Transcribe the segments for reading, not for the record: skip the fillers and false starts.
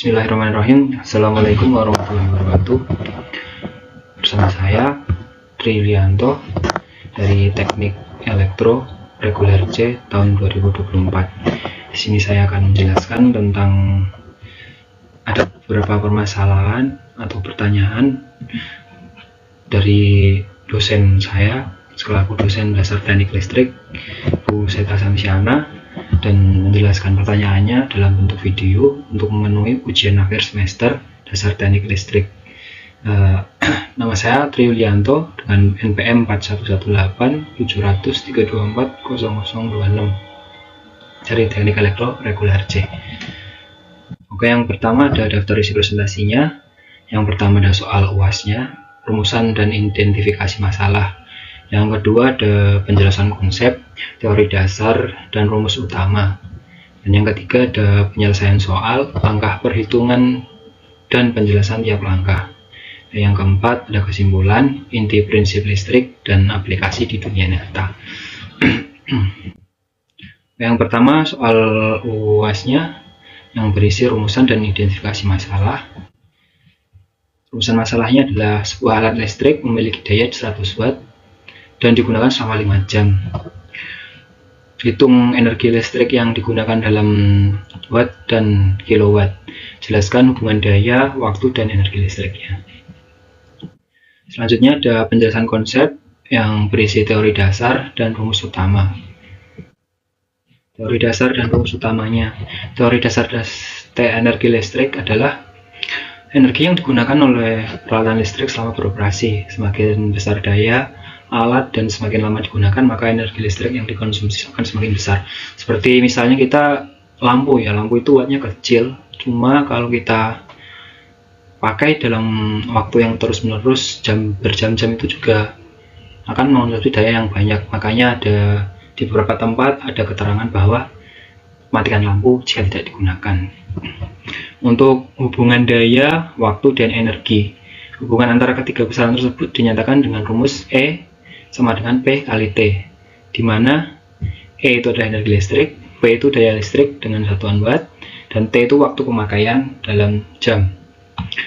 Bismillahirrahmanirrahim. Assalamualaikum warahmatullahi wabarakatuh. Bersama saya Trilianto dari Teknik Elektro Reguler C tahun 2024. Di sini saya akan menjelaskan tentang ada beberapa permasalahan atau pertanyaan dari dosen saya selaku dosen dasar teknik listrik, Bu Seta Samsiana, dan menjelaskan pertanyaannya dalam bentuk video untuk memenuhi ujian akhir semester dasar teknik listrik. Nama saya Trilianto dengan NPM 4118-700-324-0026 dari Teknik Elektro Reguler C. Oke, yang pertama ada daftar isi presentasinya. Yang pertama ada soal UAS-nya, rumusan dan identifikasi masalah. Yang kedua ada penjelasan konsep, teori dasar, dan rumus utama. Dan yang ketiga ada penyelesaian soal, langkah perhitungan, dan penjelasan tiap langkah. Dan yang keempat ada kesimpulan, inti prinsip listrik, dan aplikasi di dunia nyata. Yang pertama soal UAS-nya yang berisi rumusan dan identifikasi masalah. Rumusan masalahnya adalah sebuah alat listrik memiliki daya 100 Watt dan digunakan selama 5 jam. Hitung energi listrik yang digunakan dalam watt dan kilowatt. Jelaskan hubungan daya, waktu, dan energi listriknya. Selanjutnya ada penjelasan konsep yang berisi teori dasar dan rumus utama. Teori dasar dan rumus utamanya. Teori dasar energi listrik adalah energi yang digunakan oleh peralatan listrik selama beroperasi. Semakin besar daya alat dan semakin lama digunakan, maka energi listrik yang dikonsumsi akan semakin besar. Seperti misalnya kita lampu itu wattnya kecil, cuma kalau kita pakai dalam waktu yang terus-menerus berjam-jam itu juga akan mengonsumsi daya yang banyak. Makanya ada di beberapa tempat ada keterangan bahwa matikan lampu jika tidak digunakan. Untuk hubungan daya, waktu, dan energi, hubungan antara ketiga besaran tersebut dinyatakan dengan rumus E sama dengan P kali T, di mana E itu adalah energi listrik, P itu daya listrik dengan satuan watt, dan T itu waktu pemakaian dalam jam.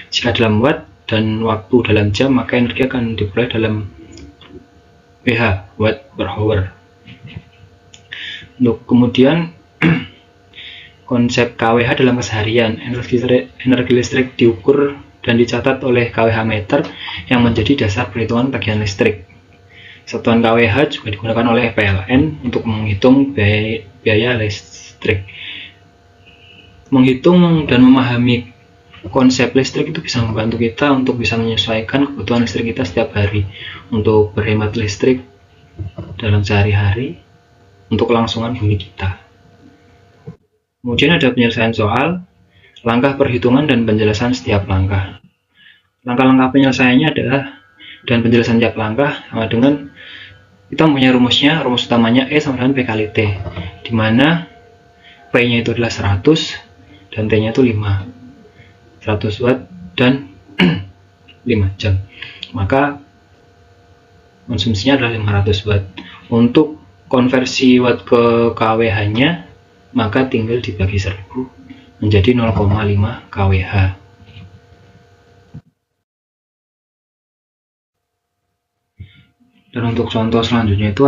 Jika dalam watt dan waktu dalam jam, maka energi akan diperoleh dalam WH, watt per hour. Untuk kemudian konsep kWh dalam keseharian, energi listrik diukur dan dicatat oleh kWh meter yang menjadi dasar perhitungan tagihan listrik. Satuan kWh juga digunakan oleh PLN untuk menghitung biaya listrik. Menghitung dan memahami konsep listrik itu bisa membantu kita untuk bisa menyesuaikan kebutuhan listrik kita setiap hari untuk berhemat listrik dalam sehari-hari untuk kelangsungan bumi kita. Kemudian ada penyelesaian soal, langkah perhitungan dan penjelasan setiap langkah. Langkah-langkah penyelesaiannya adalah dan penjelasan tiap langkah sama dengan kita mempunyai rumusnya. Rumus utamanya E sama dengan P kali T, di mana P nya itu adalah 100 dan T nya itu 100 watt dan 5 jam, maka konsumsinya adalah 500 watt. Untuk konversi watt ke kWh nya, maka tinggal dibagi 1000 menjadi 0,5 kWh. Dan untuk contoh selanjutnya itu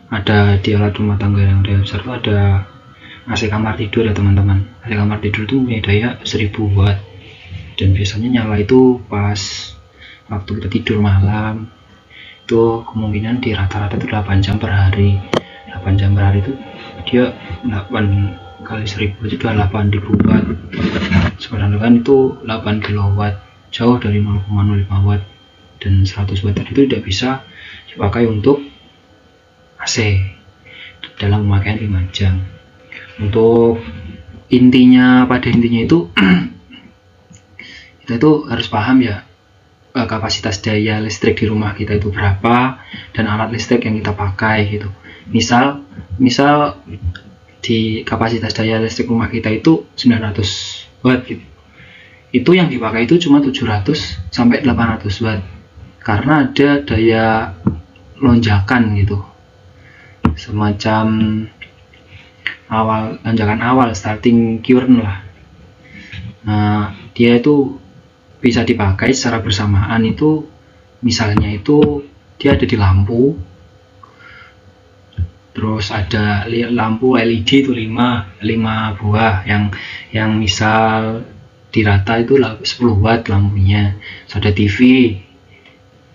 ada di alat rumah tangga yang besar itu ada AC kamar tidur ya teman-teman. AC kamar tidur itu punya daya 1000 watt dan biasanya nyala itu pas waktu kita tidur malam. Itu kemungkinan di rata-rata itu 8 jam per hari. 8 jam per hari itu dia 8 kali 1000 itu udah 8000 watt. Sedangkan itu 8 kilowatt, jauh dari 0,05 watt, dan 100 watt tadi itu tidak bisa dipakai untuk AC dalam pemakaian 5 jam. Untuk pada intinya itu kita itu harus paham ya kapasitas daya listrik di rumah kita itu berapa dan alat listrik yang kita pakai gitu. Misal di kapasitas daya listrik rumah kita itu 900 watt gitu. Itu yang dipakai itu cuma 700 sampai 800 watt karena ada daya lonjakan gitu, semacam lonjakan awal starting current lah. Dia itu bisa dipakai secara bersamaan. Itu misalnya itu dia ada di lampu, terus ada lampu LED itu 5 buah yang misal dirata itu 10 watt lampunya. Terus ada TV,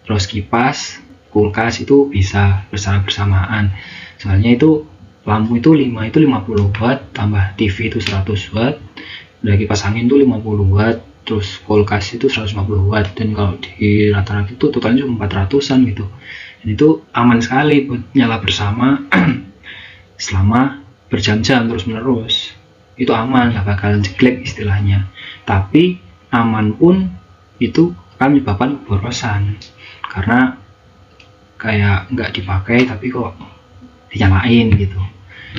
terus kipas, kulkas itu bisa secara bersamaan. Soalnya itu lampu itu 5 itu 50 watt, tambah TV itu 100 watt, dan kipas angin itu 50 watt, terus kulkas itu 150 watt, dan kalau di rata-rata itu totalnya cuma 400-an gitu. Dan itu aman sekali buat nyala bersama selama berjam-jam terus menerus. Itu aman, nggak bakal jeglek istilahnya. Tapi aman pun itu akan menyebabkan keborosan, karena kayak nggak dipakai tapi kok dinyalain gitu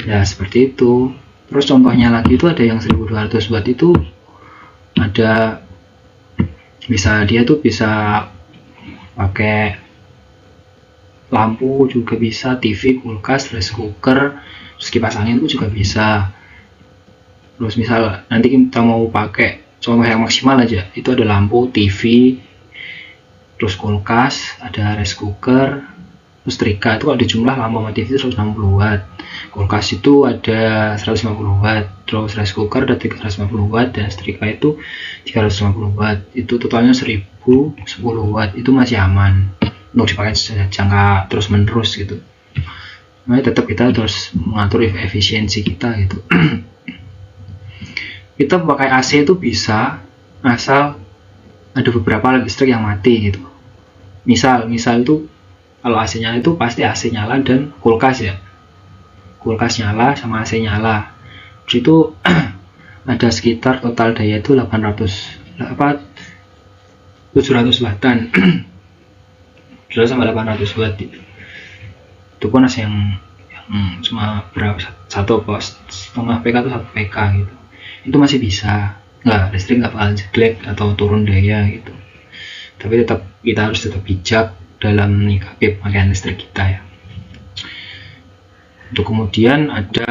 ya, seperti itu. Terus contohnya lagi itu ada yang 1200 watt itu, ada bisa dia tuh bisa pakai lampu juga bisa, TV, kulkas, rice cooker, terus kipas angin itu juga bisa. Terus misal nanti kita mau pakai contoh yang maksimal aja, itu ada lampu, TV, terus kulkas, ada rice cooker, terus setrika. Itu kalau di jumlah lampu sama TV itu 160 watt, kulkas itu ada 150 watt, terus rice cooker ada 350 watt, dan setrika itu 350 watt. Itu totalnya 1010 watt. Itu masih aman untuk dipakai jangka terus menerus gitu. Nah, tetap kita terus mengatur efisiensi kita gitu. Kita pakai AC itu bisa, asal ada beberapa listrik yang mati gitu. Misal itu kalau AC nyala itu pasti AC nyala dan kulkas ya, kulkas nyala sama AC nyala. Terus itu ada sekitar total daya itu 700 wattan. 700 sampai 800 watt gitu. Itu pun AC yang cuma berapa, 1,5 PK atau 1 PK gitu. Itu masih bisa, listrik nggak bakal jeglek atau turun daya gitu. Tapi tetap kita harus tetap bijak dalam menyikapi pemakaian listrik kita ya. Untuk kemudian ada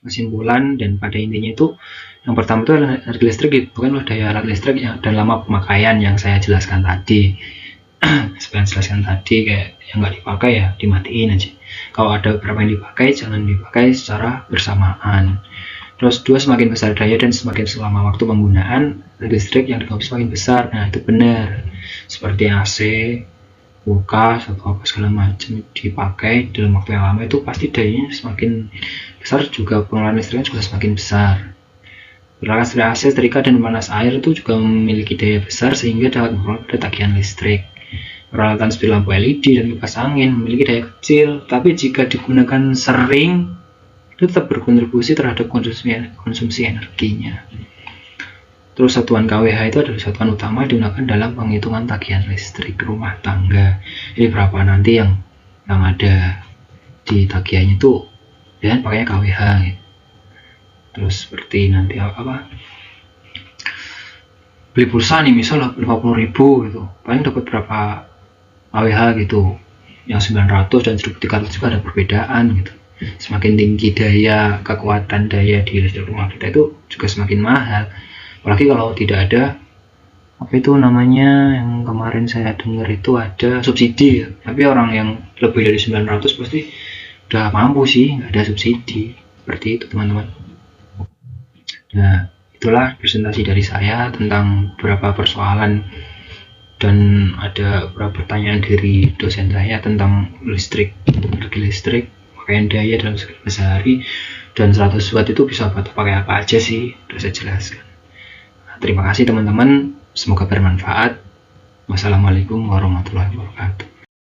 kesimpulan, dan pada intinya itu yang pertama itu adalah energi listrik bukanlah daya alat listrik dan lama pemakaian yang saya jelaskan tadi. Seperti jelaskan tadi, kayak yang nggak dipakai ya dimatiin aja. Kalau ada beberapa yang dipakai, jangan dipakai secara bersamaan. Terus 2, semakin besar daya dan semakin selama waktu penggunaan, listrik yang dikonsumsi semakin besar. Nah itu benar, seperti AC, kulkas atau apa segala macam dipakai dalam waktu yang lama itu pasti dayanya semakin besar, juga pengeluaran listriknya juga semakin besar. Peralatan seperti AC, setrika, dan pemanas air itu juga memiliki daya besar sehingga dapat memperoleh tagihan listrik. Peralatan seperti lampu LED dan kipas angin memiliki daya kecil, tapi jika digunakan sering itu tetap berkontribusi terhadap konsumsi energinya. Terus satuan KWH itu adalah satuan utama digunakan dalam penghitungan tagihan listrik rumah tangga. Jadi berapa nanti yang ada di tagihannya itu, dan pakainya KWH gitu. Terus seperti nanti beli pulsa nih misal 50.000 gitu, paling dapat berapa KWH gitu. Yang 900 dan 1.300 juga ada perbedaan gitu. Semakin tinggi daya, kekuatan daya di listrik rumah kita itu juga semakin mahal. Apalagi kalau tidak ada apa itu namanya, yang kemarin saya dengar itu ada subsidi ya. Tapi orang yang lebih dari 900 pasti udah mampu sih, nggak ada subsidi. Seperti itu teman-teman. Nah itulah presentasi dari saya tentang beberapa persoalan, dan ada beberapa pertanyaan dari dosen saya tentang listrik, energi listrik, pakaian daya dalam sehari, dan 100 watt itu bisa pakai apa aja sih, sudah saya jelaskan. Nah, terima kasih teman-teman, semoga bermanfaat. Wassalamualaikum warahmatullahi wabarakatuh.